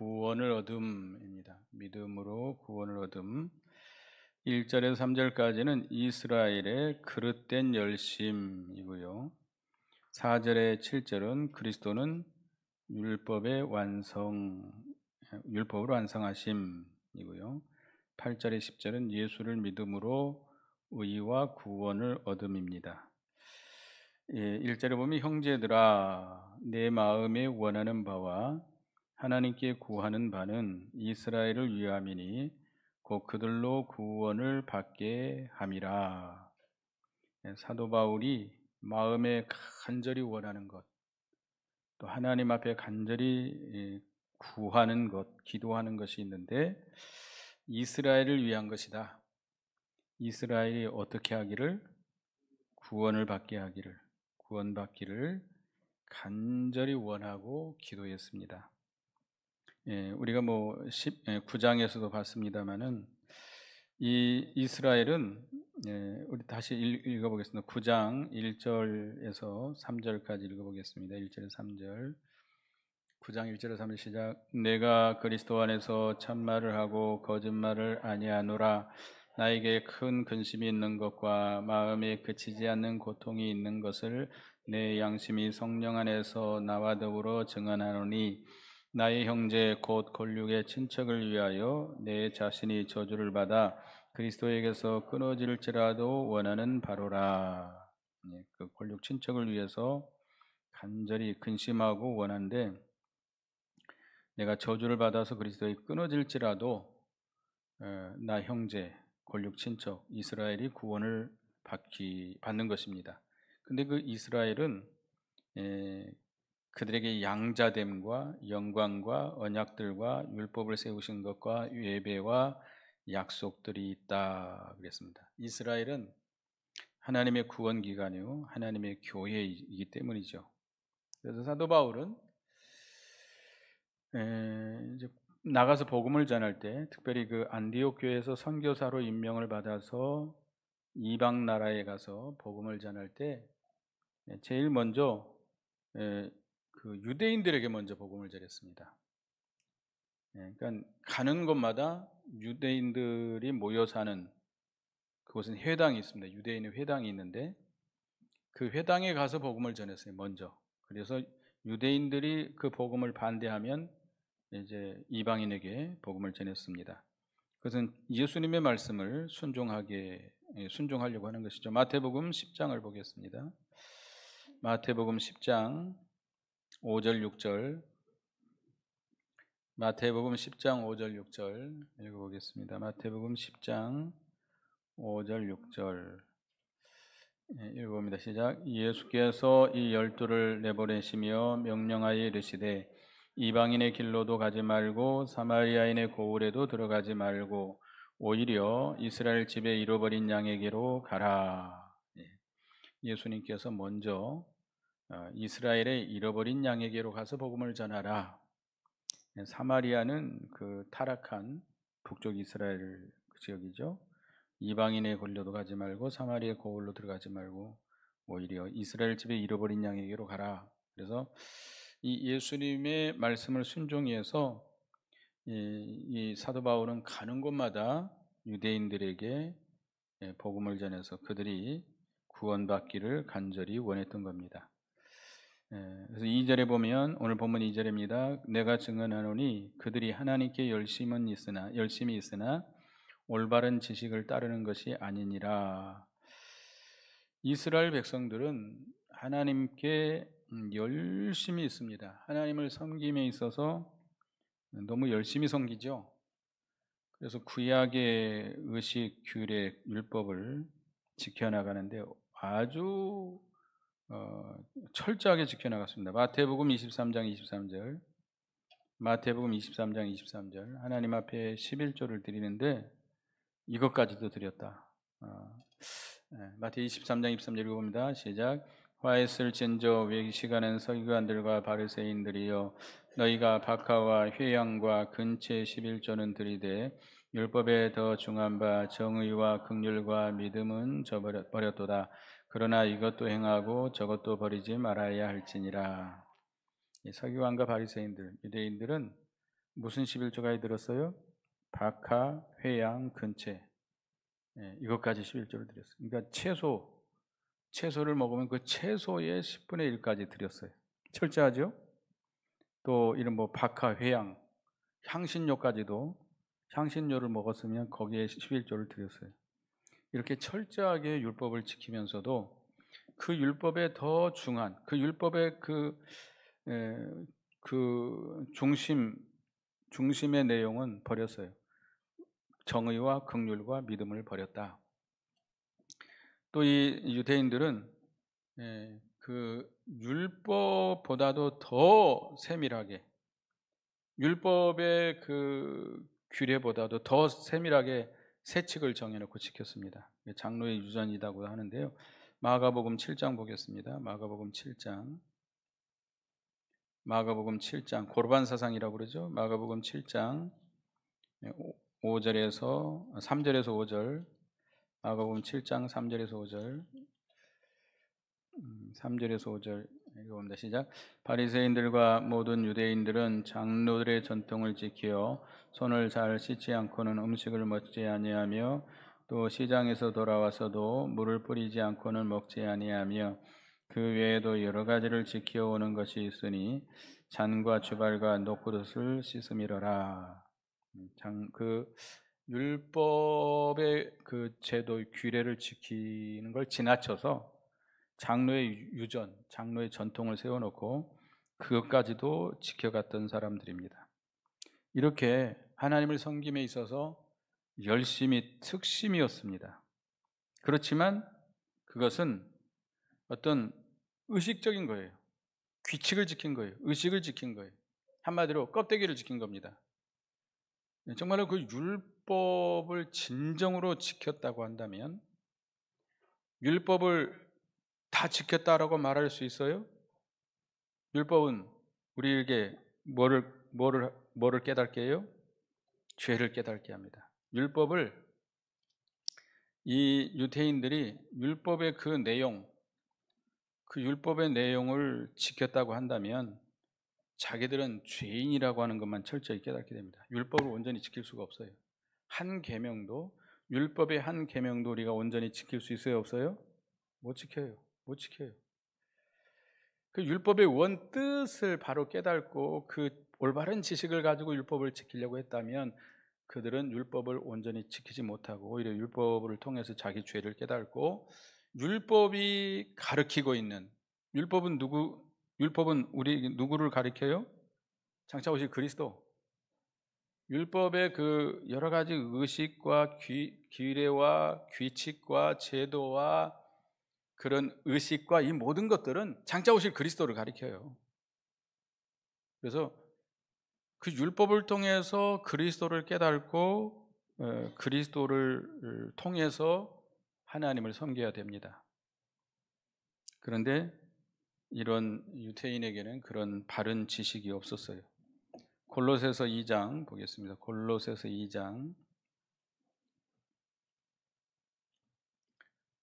구원을 얻음입니다. 믿음으로 구원을 얻음. 1절에서 3절까지는 이스라엘의 그릇된 열심이고요. 4절에 7절은 그리스도는 율법의 완성, 율법으로 완성하심이고요. 8절에 10절은 예수를 믿음으로 의와 구원을 얻음입니다. 1절에 보면 형제들아 내 마음에 원하는 바와 하나님께 구하는 바는 이스라엘을 위함이니 곧 그들로 구원을 받게 함이라. 사도 바울이 마음에 간절히 원하는 것, 또 하나님 앞에 간절히 구하는 것, 기도하는 것이 있는데 이스라엘을 위한 것이다. 이스라엘이 어떻게 하기를? 구원을 받게 하기를, 구원받기를 간절히 원하고 기도했습니다. 우리가 9장에서도 봤습니다만은 이 이스라엘은 우리 다시 읽어보겠습니다. 9장 1절에서 3절까지 읽어보겠습니다. 1절에서 3절. 9장 1절에서 3절 시작. 내가 그리스도 안에서 참말을 하고 거짓말을 아니하노라. 나에게 큰 근심이 있는 것과 마음에 그치지 않는 고통이 있는 것을 내 양심이 성령 안에서 나와 더불어 증언하노니 나의 형제 곧 권력의 친척을 위하여 내 자신이 저주를 받아 그리스도에게서 끊어질지라도 원하는 바로라. 그 권력 친척을 위해서 간절히 근심하고 원하는데 내가 저주를 받아서 그리스도에 끊어질지라도 나 형제 권력 친척 이스라엘이 구원을 받는 것입니다. 근데 그 이스라엘은 그들에게 양자됨과 영광과 언약들과 율법을 세우신 것과 예배와 약속들이 있다 그랬습니다. 이스라엘은 하나님의 구원 기관이요 하나님의 교회이기 때문이죠. 그래서 사도 바울은 이제 나가서 복음을 전할 때 특별히 그 안디옥 교회에서 선교사로 임명을 받아서 이방 나라에 가서 복음을 전할 때 제일 먼저 그 유대인들에게 먼저 복음을 전했습니다. 그러니까 가는 곳마다 유대인들이 모여 사는 그곳은 회당이 있습니다. 유대인의 회당이 있는데 그 회당에 가서 복음을 전했어요. 먼저. 그래서 유대인들이 그 복음을 반대하면 이제 이방인에게 복음을 전했습니다. 그것은 예수님의 말씀을 순종하려고 하는 것이죠. 마태복음 10장을 보겠습니다. 마태복음 10장 5절 6절. 마태복음 10장 5절 6절 읽어보겠습니다. 마태복음 10장 5절 6절 읽어봅니다. 시작. 예수께서 이 12를 내보내시며 명령하여 이르시되 이방인의 길로도 가지 말고 사마리아인의 고을에도 들어가지 말고 오히려 이스라엘 집에 잃어버린 양에게로 가라. 예수님께서 먼저 이스라엘의 잃어버린 양에게로 가서 복음을 전하라. 사마리아는 그 타락한 북쪽 이스라엘 지역이죠. 이방인의 권료도 가지 말고 사마리아 고을로 들어가지 말고 오히려 이스라엘 집에 잃어버린 양에게로 가라. 그래서 이 예수님의 말씀을 순종해서 이 사도 바울은 가는 곳마다 유대인들에게 복음을 전해서 그들이 구원받기를 간절히 원했던 겁니다. 그래서 2절에 보면 오늘 본문 2절입니다. 내가 증언하노니 그들이 하나님께 열심이 있으나 올바른 지식을 따르는 것이 아니니라. 이스라엘 백성들은 하나님께 열심히 있습니다. 하나님을 섬김에 있어서 너무 열심히 섬기죠. 그래서 구약의 의식, 규례, 율법을 지켜나가는데 아주 철저하게 지켜나갔습니다. 마태복음 23장 23절 마태복음 23장 23절 하나님 앞에 11조를 드리는데 이것까지도 드렸다. 마태 23장 23절 읽어봅니다. 시작. 화했을진저 외식하는 서기관들과 바리새인들이여 너희가 박하와 회양과 근체 11조는 드리되 율법에 더 중한 바 정의와 긍휼과 믿음은 저버렸도다. 그러나 이것도 행하고 저것도 버리지 말아야 할지니라. 서기관과 바리새인들, 유대인들은 무슨 11조가 들었어요? 박하, 회양, 근채. 이것까지 11조를 드렸어요. 그러니까 채소를 먹으면 그 채소의 10분의 1까지 드렸어요. 철저하죠? 또 이런 뭐 박하, 회양, 향신료를 먹었으면 거기에 11조를 드렸어요. 이렇게 철저하게 율법을 지키면서도 그 율법의 더 중한, 그 율법의 그 중심의 내용은 버렸어요. 정의와 긍휼과 믿음을 버렸다. 또 이 유대인들은 그 율법보다도 더 세밀하게, 율법의 그 규례보다도 더 세밀하게 세칙을 정해놓고 지켰습니다. 장로의 유전이라고 하는데요. 마가복음 7장 보겠습니다. 마가복음 7장 고르반 사상이라고 그러죠. 마가복음 7장 5절에서 3절에서 5절, 마가복음 7장 3절에서 5절, 3절에서 5절 읽어봅니다. 시작. 바리새인들과 모든 유대인들은 장로들의 전통을 지켜 손을 잘 씻지 않고는 음식을 먹지 아니하며 또 시장에서 돌아와서도 물을 뿌리지 않고는 먹지 아니하며 그 외에도 여러 가지를 지켜오는 것이 있으니 잔과 주발과 녹그릇을 씻음이러라. 그 율법의 그 제도 규례를 지키는 걸 지나쳐서 장로의 유전, 장로의 전통을 세워놓고 그것까지도 지켜갔던 사람들입니다. 이렇게 하나님을 섬김에 있어서 열심히 특심이었습니다. 그렇지만 그것은 어떤 의식적인 거예요. 규칙을 지킨 거예요. 의식을 지킨 거예요. 한마디로 껍데기를 지킨 겁니다. 정말로 그 율법을 진정으로 지켰다고 한다면 율법을 다 지켰다라고 말할 수 있어요? 율법은 우리에게 뭐를 깨닫게 해요? 죄를 깨닫게 합니다. 율법을 이 유대인들이 율법의 그 율법의 내용을 지켰다고 한다면 자기들은 죄인이라고 하는 것만 철저히 깨닫게 됩니다. 율법을 온전히 지킬 수가 없어요. 율법의 한 계명도 우리가 온전히 지킬 수 있어요, 없어요? 못 지켜요. 그 율법의 원 뜻을 바로 깨닫고 그 올바른 지식을 가지고 율법을 지키려고 했다면 그들은 율법을 온전히 지키지 못하고 오히려 율법을 통해서 자기 죄를 깨닫고 율법이 가르치고 있는 율법은 우리 누구를 가리켜요? 장차 오실 그리스도. 율법의 그 여러 가지 의식과 규례와 규칙과 제도와 그런 의식과 이 모든 것들은 장차 오실 그리스도를 가리켜요. 그래서 그 율법을 통해서 그리스도를 깨닫고 그리스도를 통해서 하나님을 섬겨야 됩니다. 그런데 이런 유대인에게는 그런 바른 지식이 없었어요. 골로새서 2장 보겠습니다. 골로새서 2장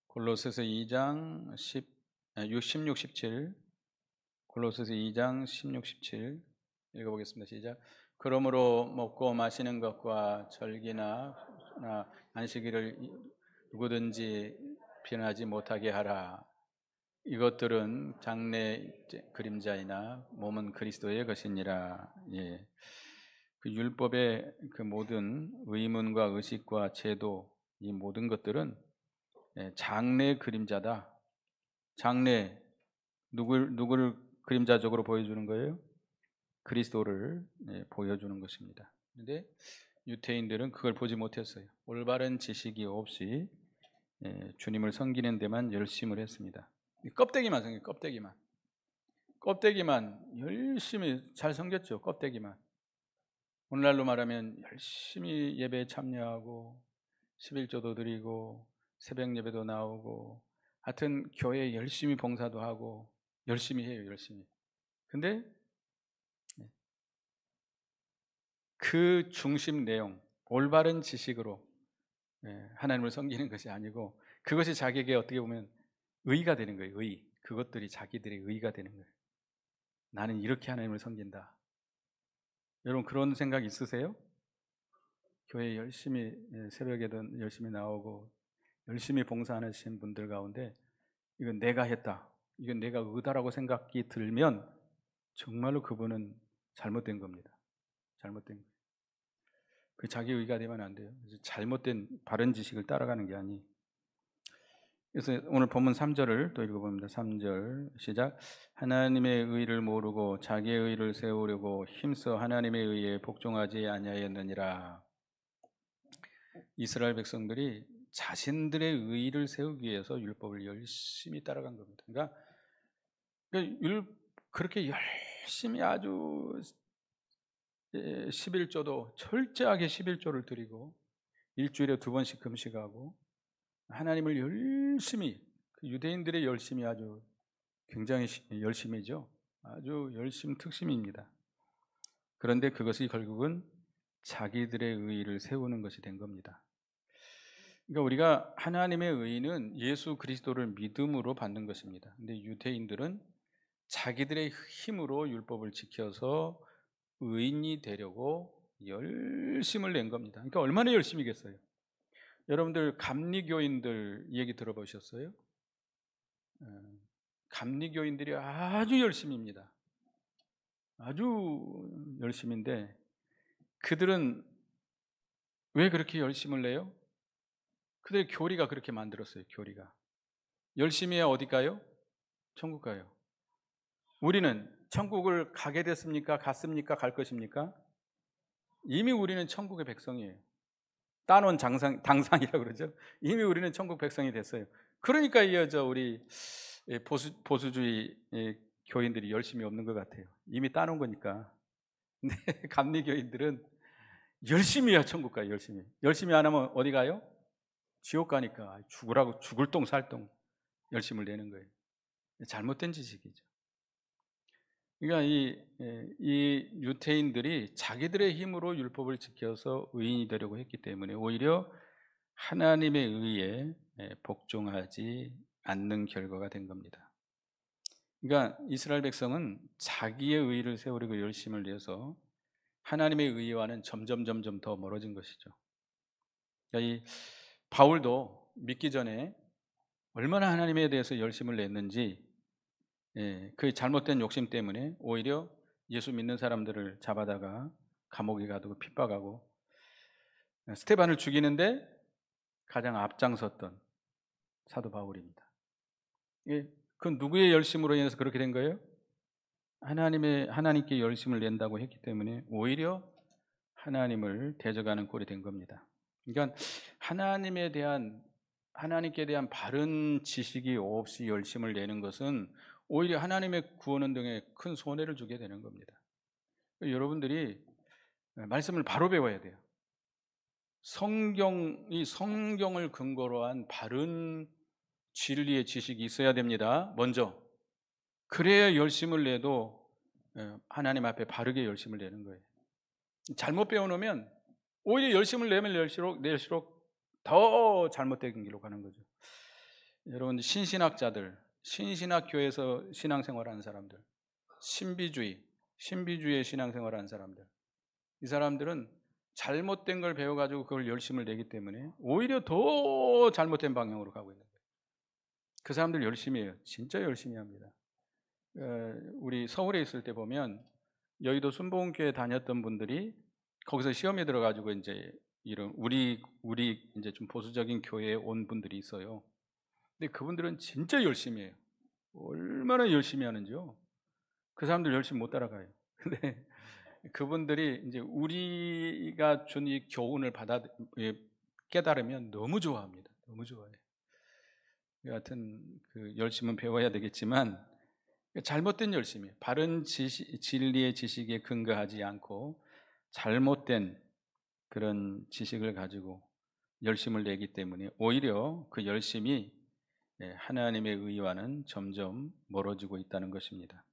16, 17 골로새서 2장 16, 17 읽어보겠습니다. 시작. 그러므로 먹고 마시는 것과 절기나 안식일을 누구든지 비난하지 못하게 하라. 이것들은 장래 그림자이나 몸은 그리스도의 것이니라. 예. 그 율법의 그 모든 의문과 의식과 제도 이 모든 것들은 장래 그림자다. 장래 누구를 그림자적으로 보여주는 거예요? 그리스도를 보여주는 것입니다. 그런데 유대인들은 그걸 보지 못했어요. 올바른 지식이 없이 주님을 섬기는 데만 열심을 했습니다. 껍데기만 섬겨요. 껍데기만 열심히 잘 섬겼죠. 껍데기만. 오늘날로 말하면 열심히 예배에 참여하고 11조도 드리고 새벽 예배도 나오고 하여튼 교회에 열심히 봉사도 하고 열심히 해요. 열심히. 근데 그 중심 내용, 올바른 지식으로 하나님을 섬기는 것이 아니고 그것이 자기에게 어떻게 보면 의가 되는 거예요. 그것들이 자기들의 의가 되는 거예요. 나는 이렇게 하나님을 섬긴다. 여러분 그런 생각 있으세요? 교회 열심히 새벽에도 열심히 나오고 열심히 봉사하시는 분들 가운데 이건 내가 했다, 이건 내가 의다라고 생각이 들면 정말로 그분은 잘못된 겁니다. 잘못된 거예요. 그 자기 의가 되면 안 돼요. 잘못된 바른 지식을 따라가는 게 아니. 그래서 오늘 본문 3절을 또 읽어봅니다. 3절 시작. 하나님의 의를 모르고 자기의 의를 세우려고 힘써 하나님의 의에 복종하지 아니하였느니라. 이스라엘 백성들이 자신들의 의를 세우기 위해서 율법을 열심히 따라간 겁니다. 그러니까 그렇게 열심히 아주 11조도 철저하게 11조를 드리고 일주일에 2번씩 금식하고 하나님을 열심히, 유대인들의 열심이 아주 굉장히 열심이죠. 아주 열심 특심입니다. 그런데 그것이 결국은 자기들의 의를 세우는 것이 된 겁니다. 그러니까 우리가 하나님의 의는 예수 그리스도를 믿음으로 받는 것입니다. 근데 유대인들은 자기들의 힘으로 율법을 지켜서 의인이 되려고 열심을 낸 겁니다. 그러니까 얼마나 열심이겠어요. 여러분들 감리교인들 얘기 들어보셨어요? 감리교인들이 아주 열심입니다. 아주 열심인데 그들은 왜 그렇게 열심을 내요? 그들의 교리가 그렇게 만들었어요. 교리가 열심히 해야 어디 가요? 천국 가요. 우리는 천국을 가게 됐습니까? 갔습니까? 갈 것입니까? 이미 우리는 천국의 백성이에요. 따놓은 당상이라고 그러죠. 이미 우리는 천국 백성이 됐어요. 그러니까 이어져 우리 보수주의 교인들이 열심히 없는 것 같아요. 이미 따놓은 거니까. 근데 감리교인들은 열심히 해야 천국 가요. 열심히 안 하면 어디 가요? 지옥 가니까 죽으라고 죽을 똥 살 똥 열심을 내는 거예요. 잘못된 지식이죠. 그러니까 이 유대인들이 자기들의 힘으로 율법을 지켜서 의인이 되려고 했기 때문에 오히려 하나님의 의에 복종하지 않는 결과가 된 겁니다. 그러니까 이스라엘 백성은 자기의 의를 세우려고 열심을 내서 하나님의 의와는 점점 더 멀어진 것이죠. 그러니까 이 바울도 믿기 전에 얼마나 하나님에 대해서 열심을 냈는지 그 잘못된 욕심 때문에 오히려 예수 믿는 사람들을 잡아다가 감옥에 가두고 핍박하고 스테반을 죽이는데 가장 앞장섰던 사도 바울입니다. 그 누구의 열심으로 인해서 그렇게 된 거예요? 하나님께 열심을 낸다고 했기 때문에 오히려 하나님을 대적하는 꼴이 된 겁니다. 그러니까 하나님께 대한 바른 지식이 없이 열심을 내는 것은 오히려 하나님의 구원 운동에 큰 손해를 주게 되는 겁니다. 여러분들이 말씀을 바로 배워야 돼요. 성경을 근거로 한 바른 진리의 지식이 있어야 됩니다. 먼저. 그래야 열심을 내도 하나님 앞에 바르게 열심을 내는 거예요. 잘못 배워놓으면 오히려 열심을 내면 낼수록 더 잘못된 길로 가는 거죠. 여러분 신신학자들, 신신학교에서 신앙생활하는 사람들, 신비주의 신앙생활하는 사람들, 이 사람들은 잘못된 걸 배워가지고 그걸 열심을 내기 때문에 오히려 더 잘못된 방향으로 가고 있는 거예요. 그 사람들 열심히 해요. 진짜 열심히 합니다. 우리 서울에 있을 때 보면 여의도 순복음교회 다녔던 분들이 거기서 시험에 들어가지고 이제 이런 우리 이제 좀 보수적인 교회에 온 분들이 있어요. 근데 그분들은 진짜 열심히 해요. 얼마나 열심히 하는지요. 그 사람들 열심히 못 따라가요. 근데 그분들이 이제 우리가 준 이 교훈을 깨달으면 너무 좋아합니다. 너무 좋아해요. 여하튼 그 열심은 배워야 되겠지만 잘못된 열심이에요. 바른 진리의 지식에 근거하지 않고 잘못된 그런 지식을 가지고 열심을 내기 때문에 오히려 그 열심이 하나님의 의와는 점점 멀어지고 있다는 것입니다.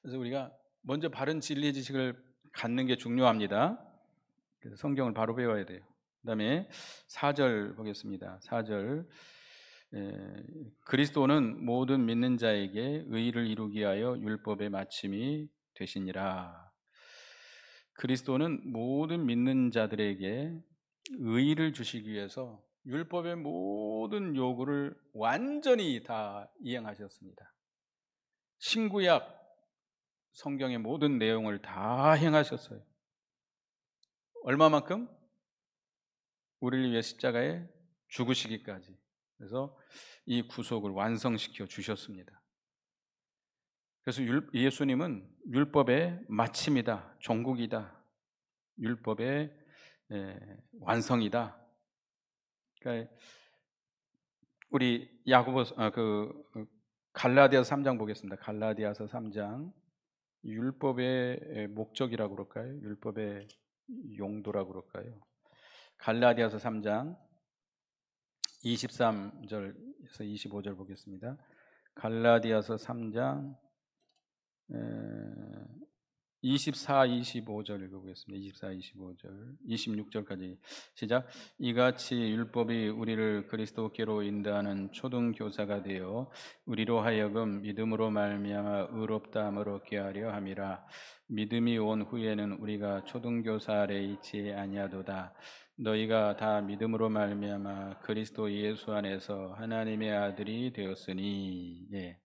그래서 우리가 먼저 바른 진리의 지식을 갖는 게 중요합니다. 그래서 성경을 바로 배워야 돼요. 그 다음에 4절 보겠습니다. 4절 그리스도는 모든 믿는 자에게 의를 이루기 위하여 율법의 마침이 되시니라. 그리스도는 모든 믿는 자들에게 의의를 주시기 위해서 율법의 모든 요구를 완전히 다 이행하셨습니다. 신구약 성경의 모든 내용을 다 행하셨어요. 얼마만큼? 우리를 위해 십자가에 죽으시기까지. 그래서 이 구속을 완성시켜 주셨습니다. 그래서 예수님은 율법의 마침이다, 종국이다, 율법의 완성이다. 그러니까 우리 갈라디아서 3장 보겠습니다. 갈라디아서 3장. 율법의 목적이라고 그럴까요? 율법의 용도라고 그럴까요? 갈라디아서 3장 23절에서 25절 보겠습니다. 갈라디아서 3장 24, 25절 읽어보겠습니다. 24, 25절, 26절까지 시작. 이같이 율법이 우리를 그리스도께로 인도하는 초등교사가 되어 우리로 하여금 믿음으로 말미암아 의롭다함을 얻게 하려 함이라. 믿음이 온 후에는 우리가 초등교사 아래 있지 아니하도다. 너희가 다 믿음으로 말미암아 그리스도 예수 안에서 하나님의 아들이 되었으니. 예.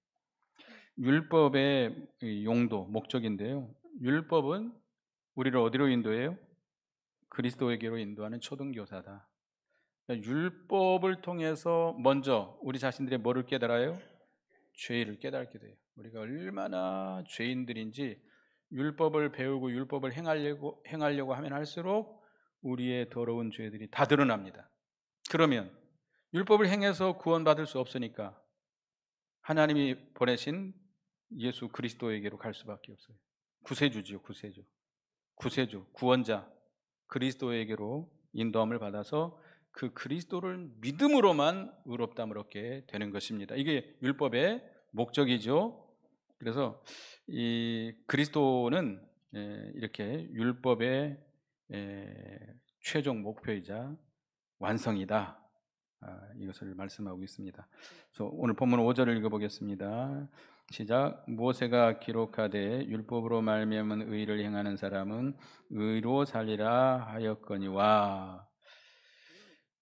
율법의 용도, 목적인데요. 율법은 우리를 어디로 인도해요? 그리스도에게로 인도하는 초등교사다. 그러니까 율법을 통해서 먼저 우리 자신들의 뭐를 깨달아요? 죄를 깨닫게 돼요. 우리가 얼마나 죄인들인지 율법을 배우고 율법을 행하려고 하면 할수록 우리의 더러운 죄들이 다 드러납니다. 그러면 율법을 행해서 구원받을 수 없으니까 하나님이 보내신 예수 그리스도에게로 갈 수밖에 없어요. 구세주지요, 구세주, 구원자 그리스도에게로 인도함을 받아서 그 그리스도를 믿음으로만 의롭다함을 얻게 되는 것입니다. 이게 율법의 목적이죠. 그래서 이 그리스도는 이렇게 율법의 최종 목표이자 완성이다. 이것을 말씀하고 있습니다. 그래서 오늘 본문 5절을 읽어보겠습니다. 시작. 모세가 기록하되 율법으로 말미암은 의를 행하는 사람은 의로 살리라 하였거니와.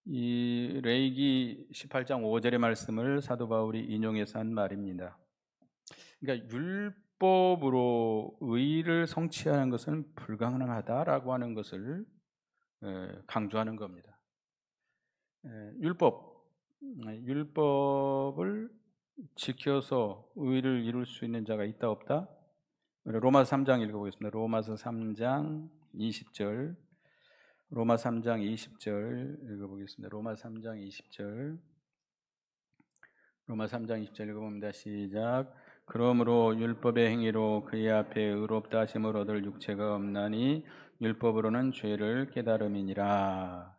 이 레위기 18장 5절의 말씀을 사도 바울이 인용해서 한 말입니다. 그러니까 율법으로 의를 성취하는 것은 불가능하다라고 하는 것을 강조하는 겁니다. 율법을 지켜서 의를 이룰 수 있는 자가 있다 없다? 로마서 3장 읽어보겠습니다. 로마서 3장 20절. 로마서 3장 20절 읽어보겠습니다. 로마서 3장 20절. 로마서 3장 20절 읽어봅니다. 시작. 그러므로 율법의 행위로 그의 앞에 의롭다 하심을 얻을 육체가 없나니 율법으로는 죄를 깨달음이니라.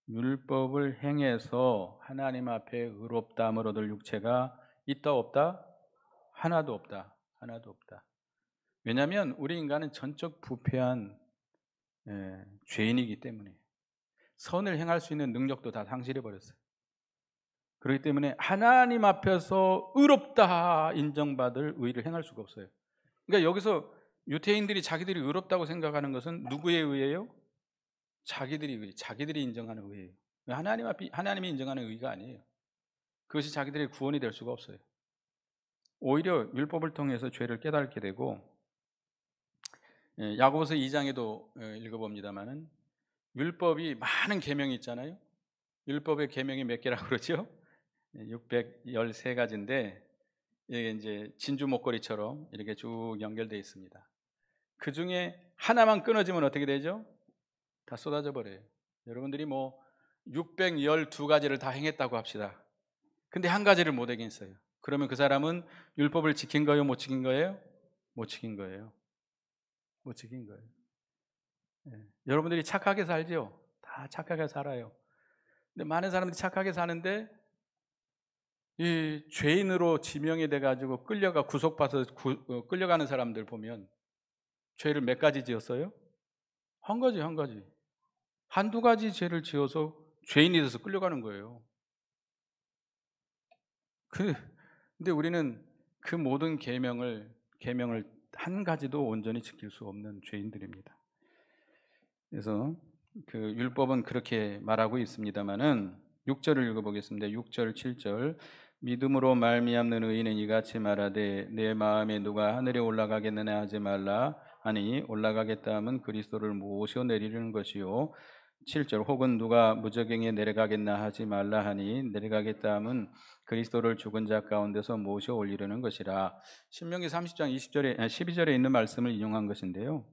율법을 행해서 하나님 앞에 의롭다함을 얻을 육체가 있다 없다? 하나도 없다. 하나도 없다. 왜냐하면 우리 인간은 전적 부패한 죄인이기 때문에 선을 행할 수 있는 능력도 다 상실해 버렸어요. 그렇기 때문에 하나님 앞에서 의롭다 인정받을 의를 행할 수가 없어요. 그러니까 여기서 유대인들이 자기들이 의롭다고 생각하는 것은 누구의 의예요? 자기들이 인정하는 의예요. 하나님이 인정하는 의가 아니에요. 그것이 자기들의 구원이 될 수가 없어요. 오히려 율법을 통해서 죄를 깨닫게 되고, 야고보서 2장에도 읽어봅니다만은 율법이 많은 계명이 있잖아요. 율법의 계명이 몇 개라고 그러죠? 613가지인데 이게 이제 진주 목걸이처럼 이렇게 쭉 연결되어 있습니다. 그 중에 하나만 끊어지면 어떻게 되죠? 다 쏟아져 버려요. 여러분들이 뭐 612가지를 다 행했다고 합시다. 근데 한 가지를 못 행했어요. 그러면 그 사람은 율법을 지킨 거예요? 못 지킨 거예요? 못 지킨 거예요. 못 지킨 거예요. 여러분들이 착하게 살죠? 다 착하게 살아요. 근데 많은 사람들이 착하게 사는데 이 죄인으로 지명이 돼가지고 구속받아서 끌려가는 사람들 보면 죄를 몇 가지 지었어요? 한 가지. 한두 가지 죄를 지어서 죄인이 돼서 끌려가는 거예요. 근데 우리는 그 모든 계명을 한 가지도 온전히 지킬 수 없는 죄인들입니다. 그래서 그 율법은 그렇게 말하고 있습니다마는 6절을 읽어보겠습니다. 6절, 7절. 믿음으로 말미암는 의인은 이같이 말하되 내 마음에 누가 하늘에 올라가겠느냐 하지 말라 하니 올라가겠다 함은 그리스도를 모셔 내리는 것이요 7절 혹은 누가 무저갱에 내려가겠나 하지 말라 하니 내려가겠다 함은 그리스도를 죽은 자 가운데서 모셔 올리려는 것이라. 신명기 30장 20절에 12절에 있는 말씀을 인용한 것인데요.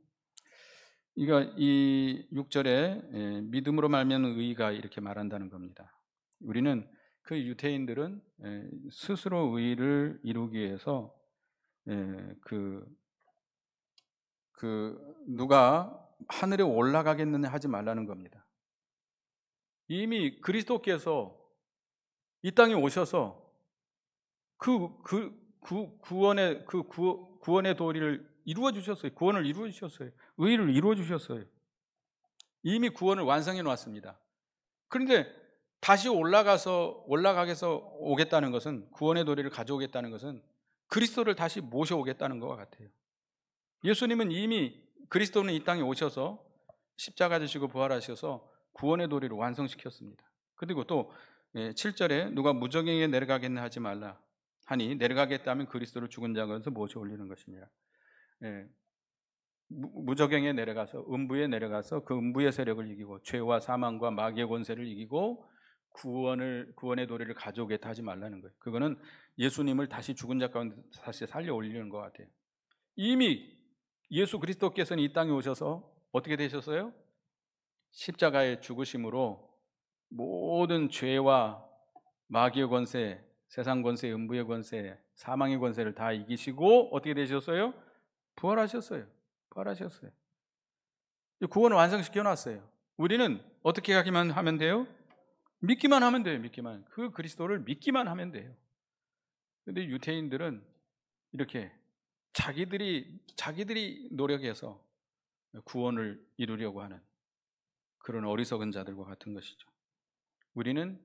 이 6절에 믿음으로 말미암는 의가 이렇게 말한다는 겁니다. 우리는 그 유대인들은 스스로 의를 이루기 위해서 누가 하늘에 올라가겠느냐 하지 말라는 겁니다. 이미 그리스도께서 이 땅에 오셔서 구원의 도리를 이루어 주셨어요. 구원을 이루어 주셨어요. 의를 이루어 주셨어요. 이미 구원을 완성해 놓았습니다. 그런데 다시 올라가서 오겠다는 것은, 구원의 도리를 가져오겠다는 것은 그리스도를 다시 모셔오겠다는 것과 같아요. 예수님은 이미, 그리스도는 이 땅에 오셔서 십자가 지시고 부활하셔서 구원의 도리를 완성시켰습니다. 그리고 또 7절에 누가 무저갱에 내려가겠나 하지 말라 하니 내려가겠다 하면 그리스도를 죽은 자 가운데서 모셔 올리는 것이니라. 무저갱에 내려가서, 음부에 내려가서 그 음부의 세력을 이기고 죄와 사망과 마귀의 권세를 이기고 구원의 도리를 가져오겠다 하지 말라는 거예요. 그거는 예수님을 다시 죽은 자 가운데 다시 살려 올리는 것 같아요. 이미 예수 그리스도께서는 이 땅에 오셔서 어떻게 되셨어요? 십자가의 죽으심으로 모든 죄와 마귀의 권세, 세상 권세, 음부의 권세, 사망의 권세를 다 이기시고 어떻게 되셨어요? 부활하셨어요. 부활하셨어요. 구원을 완성시켜 놨어요. 우리는 어떻게 하면 돼요? 믿기만 하면 돼요. 믿기만. 그 그리스도를 믿기만 하면 돼요. 그런데 유대인들은 이렇게 자기들이 노력해서 구원을 이루려고 하는 그런 어리석은 자들과 같은 것이죠. 우리는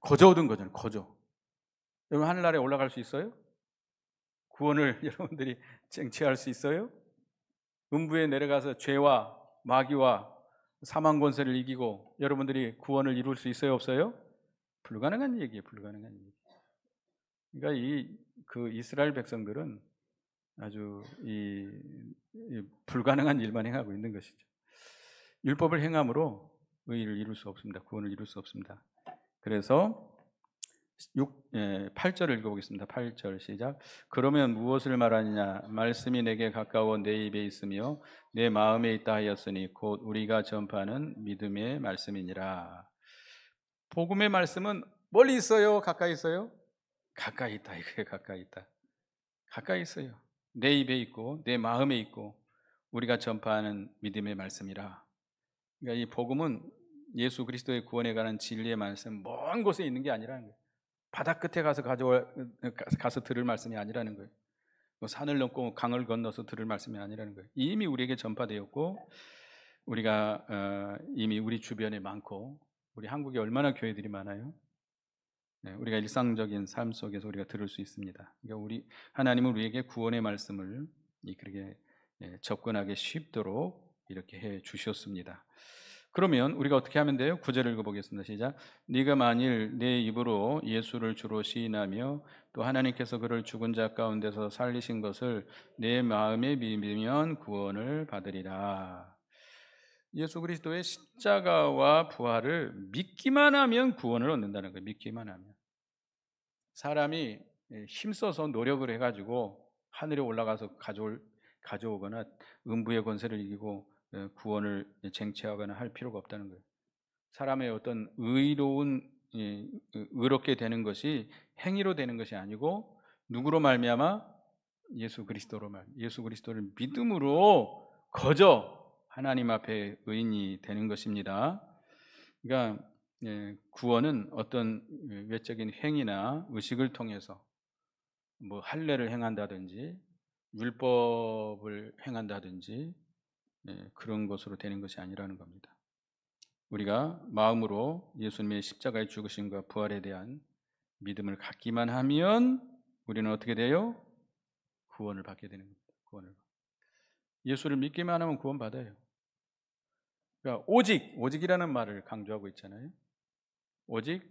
거저 얻은 거잖아요. 거저. 여러분 하늘나라에 올라갈 수 있어요? 구원을 여러분들이 쟁취할 수 있어요? 음부에 내려가서 죄와 마귀와 사망 권세를 이기고 여러분들이 구원을 이룰 수 있어요? 없어요? 불가능한 얘기예요. 불가능한 얘기. 그러니까 그 이스라엘 백성들은 아주 이 불가능한 일만 행하고 있는 것이죠. 율법을 행함으로 의를 이룰 수 없습니다. 구원을 이룰 수 없습니다. 그래서 8절을 읽어보겠습니다. 8절 시작. 그러면 무엇을 말하느냐? 말씀이 내게 가까워 내 입에 있으며 내 마음에 있다 하였으니 곧 우리가 전파하는 믿음의 말씀이니라. 복음의 말씀은 멀리 있어요? 가까이 있어요? 가까이 있다. 이거에 가까이 있다. 가까이 있어요. 내 입에 있고 내 마음에 있고 우리가 전파하는 믿음의 말씀이라. 그러니까 이 복음은 예수 그리스도의 구원에 관한 진리의 말씀 먼 곳에 있는 게 아니라는 거예요. 바다 끝에 가서 들을 말씀이 아니라는 거예요. 산을 넘고 강을 건너서 들을 말씀이 아니라는 거예요. 이미 우리에게 전파되었고 우리가 이미 우리 주변에 많고 우리 한국에 얼마나 교회들이 많아요. 우리가 일상적인 삶 속에서 우리가 들을 수 있습니다. 그러니까 하나님은 우리에게 구원의 말씀을 그렇게 접근하기 쉽도록 이렇게 해 주셨습니다. 그러면 우리가 어떻게 하면 돼요? 9절을 읽어보겠습니다. 시작. 네가 만일 내 입으로 예수를 주로 시인하며 또 하나님께서 그를 죽은 자 가운데서 살리신 것을 내 마음에 믿으면 구원을 받으리라. 예수 그리스도의 십자가와 부활을 믿기만 하면 구원을 얻는다는 거예요. 믿기만 하면. 사람이 힘써서 노력을 해가지고 하늘에 올라가서 가져오거나 음부의 권세를 이기고 구원을 쟁취하거나 할 필요가 없다는 거예요. 사람의 어떤 의롭게 되는 것이 행위로 되는 것이 아니고 누구로 말미암아? 예수 그리스도를 믿음으로 거저 하나님 앞에 의인이 되는 것입니다. 그러니까 구원은 어떤 외적인 행위나 의식을 통해서 뭐 할례를 행한다든지 율법을 행한다든지 그런 것으로 되는 것이 아니라는 겁니다. 우리가 마음으로 예수님의 십자가의 죽으심과 부활에 대한 믿음을 갖기만 하면 우리는 어떻게 돼요? 구원을 받게 되는 겁니다. 예수를 믿기만 하면 구원 받아요. 그러니까 오직이라는 말을 강조하고 있잖아요. 오직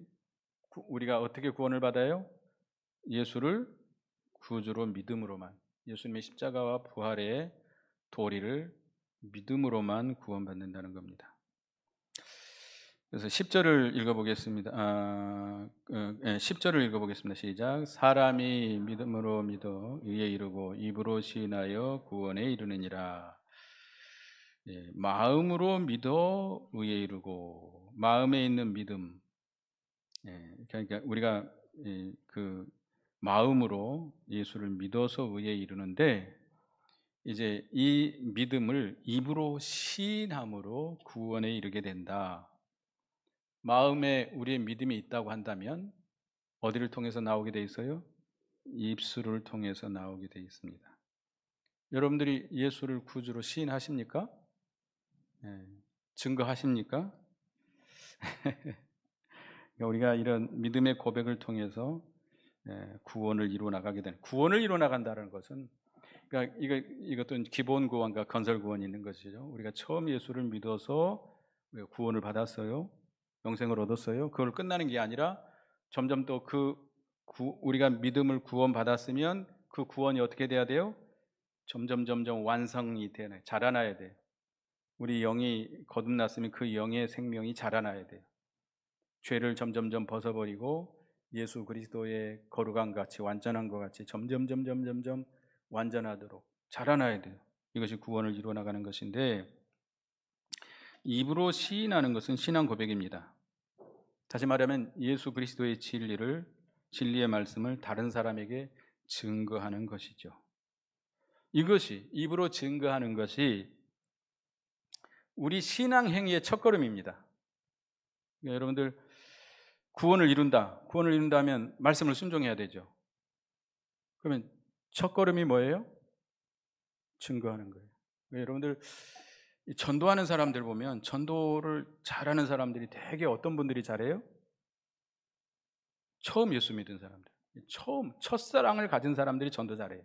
우리가 어떻게 구원을 받아요? 예수를 구주로 믿음으로만, 예수님의 십자가와 부활의 도리를 믿음으로만 구원받는다는 겁니다. 그래서 10절을 읽어보겠습니다. 10절을 읽어보겠습니다. 시작. 사람이 믿음으로 믿어 의에 이르고 입으로 시인하여 구원에 이르느니라. 예, 마음으로 믿어 의에 이르고, 마음에 있는 믿음. 예, 그러니까 우리가 그 마음으로 예수를 믿어서 의에 이르는데, 이제 이 믿음을 입으로 시인함으로 구원에 이르게 된다. 마음에 우리의 믿음이 있다고 한다면 어디를 통해서 나오게 돼 있어요? 입술을 통해서 나오게 돼 있습니다. 여러분들이 예수를 구주로 시인하십니까? 예, 증거하십니까? 우리가 이런 믿음의 고백을 통해서 구원을 이루어 나가게 되는, 구원을 이루어 나간다는 것은, 그러니까 이것도 기본 구원과 건설 구원이 있는 것이죠. 우리가 처음 예수를 믿어서 우리가 구원을 받았어요. 영생을 얻었어요. 그걸 끝나는 게 아니라 점점 또 우리가 믿음을 구원받았으면 그 구원이 어떻게 돼야 돼요? 점점 완성이 되네. 자라나야 돼요. 우리 영이 거듭났으면 그 영의 생명이 자라나야 돼요. 죄를 점점 벗어버리고 예수 그리스도의 거룩한 같이, 완전한 것 같이 점점 완전하도록 자라나야 돼요. 이것이 구원을 이루어 나가는 것인데, 입으로 시인하는 것은 신앙 고백입니다. 다시 말하면 예수 그리스도의 진리의 말씀을 다른 사람에게 증거하는 것이죠. 이것이, 입으로 증거하는 것이 우리 신앙 행위의 첫걸음입니다. 그러니까 여러분들, 구원을 이룬다면 말씀을 순종해야 되죠. 그러면 첫걸음이 뭐예요? 증거하는 거예요. 그러니까 여러분들, 전도하는 사람들 보면 전도를 잘하는 사람들이 되게 어떤 분들이 잘해요? 처음 예수 믿은 사람들, 첫사랑을 가진 사람들이 전도 잘해요.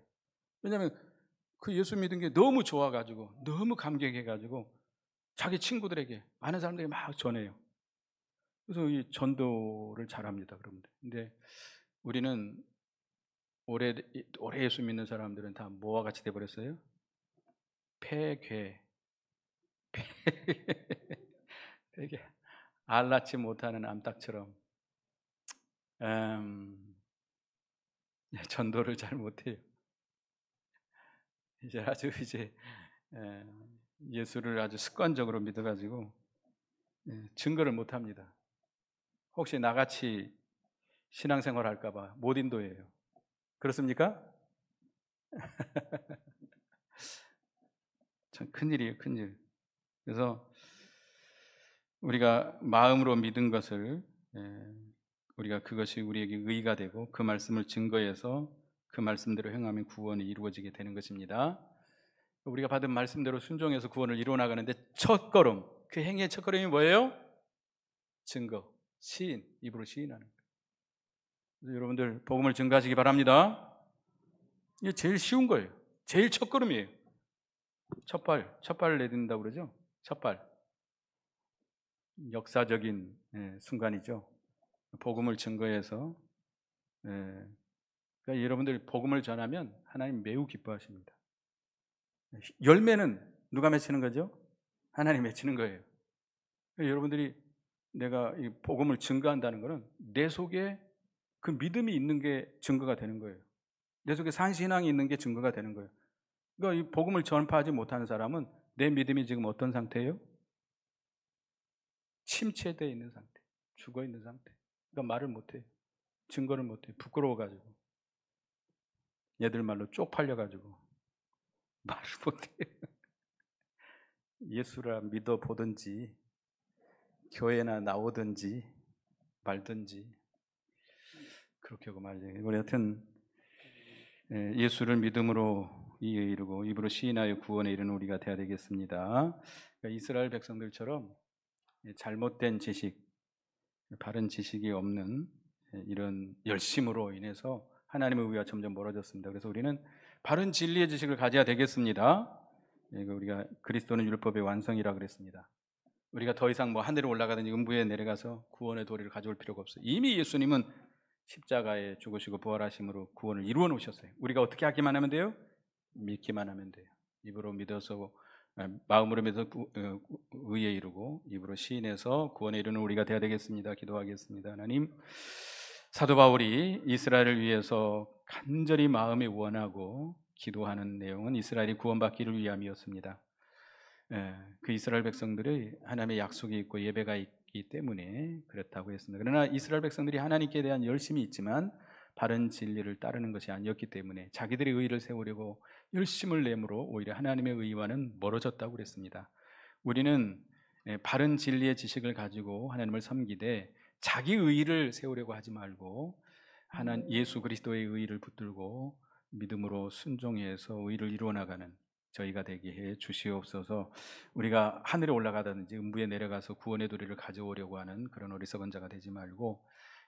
왜냐하면 그 예수 믿은 게 너무 좋아가지고, 너무 감격해가지고 자기 친구들에게, 많은 사람들에게 막 전해요. 그래서 이 전도를 잘합니다, 여러분들. 근데 우리는 오래 예수 믿는 사람들은 다 뭐와 같이 돼버렸어요? 폐괴. 되게 알낳지 못하는 암탉처럼 전도를 잘 못해요. 이제 예수를 아주 습관적으로 믿어가지고 증거를 못합니다. 혹시 나같이 신앙생활 할까봐 못 인도해요. 그렇습니까? 참 큰일이에요, 큰일. 그래서 우리가 마음으로 믿은 것을, 우리가 그것이 우리에게 의가 되고 그 말씀을 증거해서 그 말씀대로 행하면 구원이 이루어지게 되는 것입니다. 우리가 받은 말씀대로 순종해서 구원을 이루어 나가는데 첫걸음, 그 행위의 첫걸음이 뭐예요? 증거, 시인, 입으로 시인하는 거예요. 그래서 여러분들 복음을 증거하시기 바랍니다. 이게 제일 쉬운 거예요. 제일 첫걸음이에요. 첫발을 내딛는다고 그러죠. 첫발. 역사적인 순간이죠. 복음을 증거해서. 그러니까 여러분들 복음을 전하면 하나님 매우 기뻐하십니다. 열매는 누가 맺히는 거죠? 하나님 맺히는 거예요. 그러니까 여러분들이, 내가 이 복음을 증거한다는 것은 내 속에 그 믿음이 있는 게 증거가 되는 거예요. 내 속에 산신앙이 있는 게 증거가 되는 거예요. 그러니까 이 복음을 전파하지 못하는 사람은 내 믿음이 지금 어떤 상태예요? 침체되어 있는 상태, 죽어 있는 상태. 그러니까 말을 못해요. 증거를 못해요. 부끄러워가지고, 얘들 말로 쪽팔려가지고 말을 못해요. 예수라 믿어보든지 교회나 나오든지 말든지 그렇게 하고 말이에요. 우리 하여튼 예수를 믿음으로 이에 이르고 입으로 시인하여 구원에 이르는 우리가 되어야 되겠습니다. 그러니까 이스라엘 백성들처럼 잘못된 지식, 바른 지식이 없는 이런 열심으로 인해서 하나님의 의와 점점 멀어졌습니다. 그래서 우리는 바른 진리의 지식을 가져야 되겠습니다. 우리가 그리스도는 율법의 완성이라 그랬습니다. 우리가 더 이상 뭐 하늘에 올라가든지 음부에 내려가서 구원의 도리를 가져올 필요가 없어요. 이미 예수님은 십자가에 죽으시고 부활하심으로 구원을 이루어 놓으셨어요. 우리가 어떻게 하기만 하면 돼요? 믿기만 하면 돼요. 입으로 믿어서 마음으로 믿어서 의에 이르고 입으로 시인해서 구원에 이르는 우리가 되어야 되겠습니다. 기도하겠습니다. 하나님, 사도 바울이 이스라엘을 위해서 간절히 마음에 원하고 기도하는 내용은 이스라엘이 구원받기를 위함이었습니다. 그 이스라엘 백성들의 하나님의 약속이 있고 예배가 있기 때문에 그렇다고 했습니다. 그러나 이스라엘 백성들이 하나님께 대한 열심이 있지만 바른 진리를 따르는 것이 아니었기 때문에 자기들의 의의를 세우려고 열심을 내므로 오히려 하나님의 의와는 멀어졌다고 그랬습니다. 우리는 바른 진리의 지식을 가지고 하나님을 섬기되 자기 의의를 세우려고 하지 말고 예수 그리스도의 의의를 붙들고 믿음으로 순종해서 의의를 이루어 나가는 저희가 되게 해 주시옵소서. 우리가 하늘에 올라가든지 음부에 내려가서 구원의 도리를 가져오려고 하는 그런 어리석은 자가 되지 말고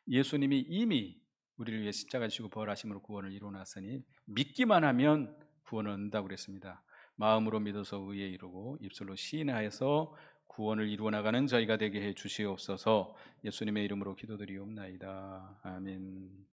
예수님이 이미 우리를 위해 십자가 지시고 부활하심으로 구원을 이루어 놨으니 믿기만 하면 구원을 얻는다고 그랬습니다. 마음으로 믿어서 의에 이르고 입술로 시인하여서 구원을 이루어 나가는 저희가 되게 해 주시옵소서. 예수님의 이름으로 기도드리옵나이다. 아멘.